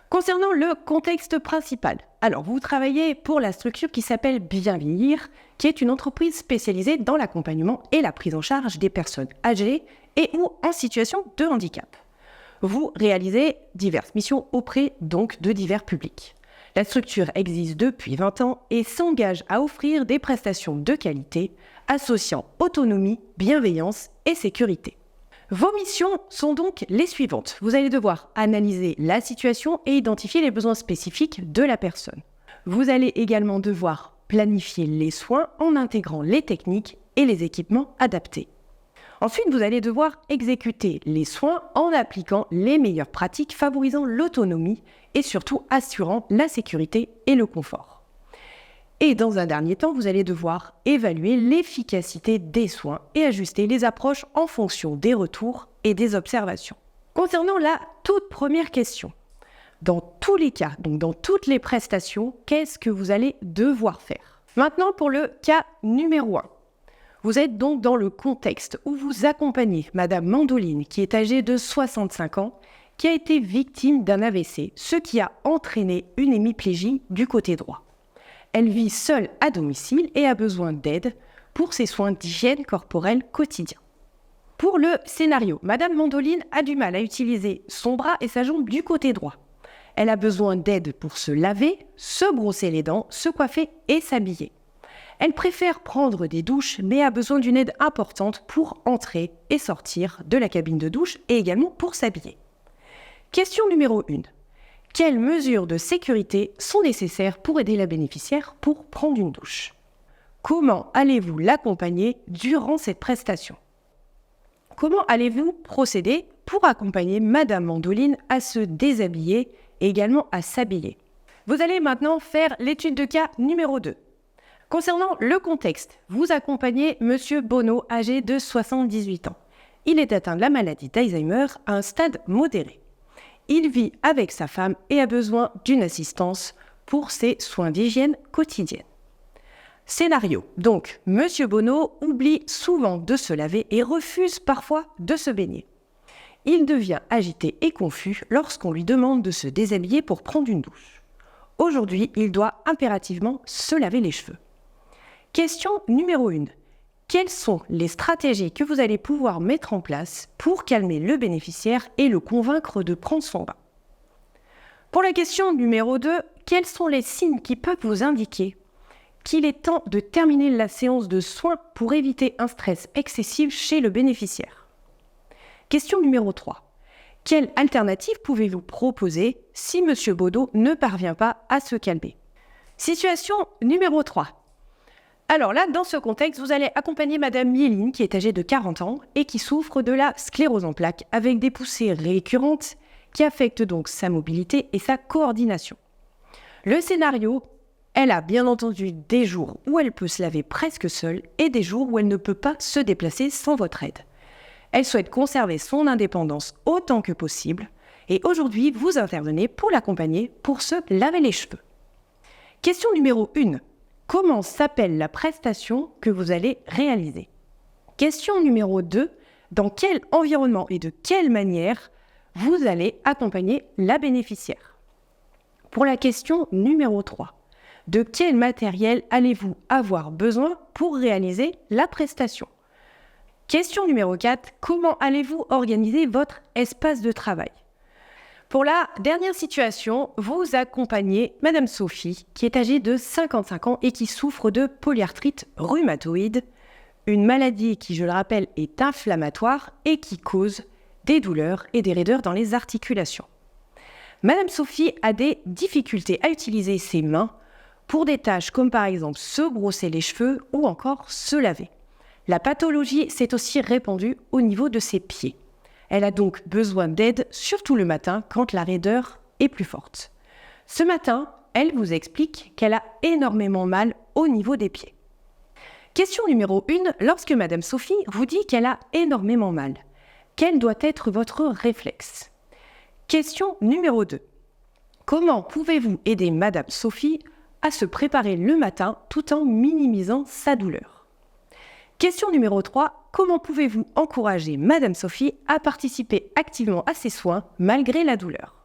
Concernant le contexte principal, alors vous travaillez pour la structure qui s'appelle Bien Vieillir, qui est une entreprise spécialisée dans l'accompagnement et la prise en charge des personnes âgées et ou en situation de handicap. Vous réalisez diverses missions auprès donc de divers publics. La structure existe depuis 20 ans et s'engage à offrir des prestations de qualité associant autonomie, bienveillance et sécurité. Vos missions sont donc les suivantes. Vous allez devoir analyser la situation et identifier les besoins spécifiques de la personne. Vous allez également devoir planifier les soins en intégrant les techniques et les équipements adaptés. Ensuite, vous allez devoir exécuter les soins en appliquant les meilleures pratiques favorisant l'autonomie et surtout assurant la sécurité et le confort. Et dans un dernier temps, vous allez devoir évaluer l'efficacité des soins et ajuster les approches en fonction des retours et des observations. Concernant la toute première question, dans tous les cas, donc dans toutes les prestations, qu'est-ce que vous allez devoir faire? Maintenant pour le cas numéro 1. Vous êtes donc dans le contexte où vous accompagnez Madame Mandoline, qui est âgée de 65 ans, qui a été victime d'un AVC, ce qui a entraîné une hémiplégie du côté droit. Elle vit seule à domicile et a besoin d'aide pour ses soins d'hygiène corporelle quotidiens. Pour le scénario, Madame Mandoline a du mal à utiliser son bras et sa jambe du côté droit. Elle a besoin d'aide pour se laver, se brosser les dents, se coiffer et s'habiller. Elle préfère prendre des douches, mais a besoin d'une aide importante pour entrer et sortir de la cabine de douche et également pour s'habiller. Question numéro 1. Quelles mesures de sécurité sont nécessaires pour aider la bénéficiaire pour prendre une douche? Comment allez-vous l'accompagner durant cette prestation? Comment allez-vous procéder pour accompagner Madame Mandoline à se déshabiller et également à s'habiller? Vous allez maintenant faire l'étude de cas numéro 2. Concernant le contexte, vous accompagnez Monsieur Bonneau, âgé de 78 ans. Il est atteint de la maladie d'Alzheimer à un stade modéré. Il vit avec sa femme et a besoin d'une assistance pour ses soins d'hygiène quotidienne. Scénario. Donc, Monsieur Bonneau oublie souvent de se laver et refuse parfois de se baigner. Il devient agité et confus lorsqu'on lui demande de se déshabiller pour prendre une douche. Aujourd'hui, il doit impérativement se laver les cheveux. Question numéro 1. Quelles sont les stratégies que vous allez pouvoir mettre en place pour calmer le bénéficiaire et le convaincre de prendre son bain? Pour la question numéro 2, quels sont les signes qui peuvent vous indiquer qu'il est temps de terminer la séance de soins pour éviter un stress excessif chez le bénéficiaire? Question numéro 3. Quelle alternative pouvez-vous proposer si M. Bonneau ne parvient pas à se calmer? Situation numéro 3. Alors là, dans ce contexte, vous allez accompagner Madame Mieline, qui est âgée de 40 ans et qui souffre de la sclérose en plaques avec des poussées récurrentes qui affectent donc sa mobilité et sa coordination. Le scénario, elle a bien entendu des jours où elle peut se laver presque seule et des jours où elle ne peut pas se déplacer sans votre aide. Elle souhaite conserver son indépendance autant que possible et aujourd'hui, vous intervenez pour l'accompagner pour se laver les cheveux. Question numéro 1. Comment s'appelle la prestation que vous allez réaliser? Question numéro 2. Dans quel environnement et de quelle manière vous allez accompagner la bénéficiaire? Pour la question numéro 3. De quel matériel allez-vous avoir besoin pour réaliser la prestation? Question numéro 4. Comment allez-vous organiser votre espace de travail? Pour la dernière situation, vous accompagnez Madame Sophie, qui est âgée de 55 ans et qui souffre de polyarthrite rhumatoïde, une maladie qui, je le rappelle, est inflammatoire et qui cause des douleurs et des raideurs dans les articulations. Madame Sophie a des difficultés à utiliser ses mains pour des tâches comme par exemple se brosser les cheveux ou encore se laver. La pathologie s'est aussi répandue au niveau de ses pieds. Elle a donc besoin d'aide, surtout le matin, quand la raideur est plus forte. Ce matin, elle vous explique qu'elle a énormément mal au niveau des pieds. Question numéro 1. Lorsque Madame Sophie vous dit qu'elle a énormément mal, quel doit être votre réflexe? Question numéro 2. Comment pouvez-vous aider Madame Sophie à se préparer le matin tout en minimisant sa douleur? Question numéro 3. Comment pouvez-vous encourager Madame Sophie à participer activement à ses soins malgré la douleur?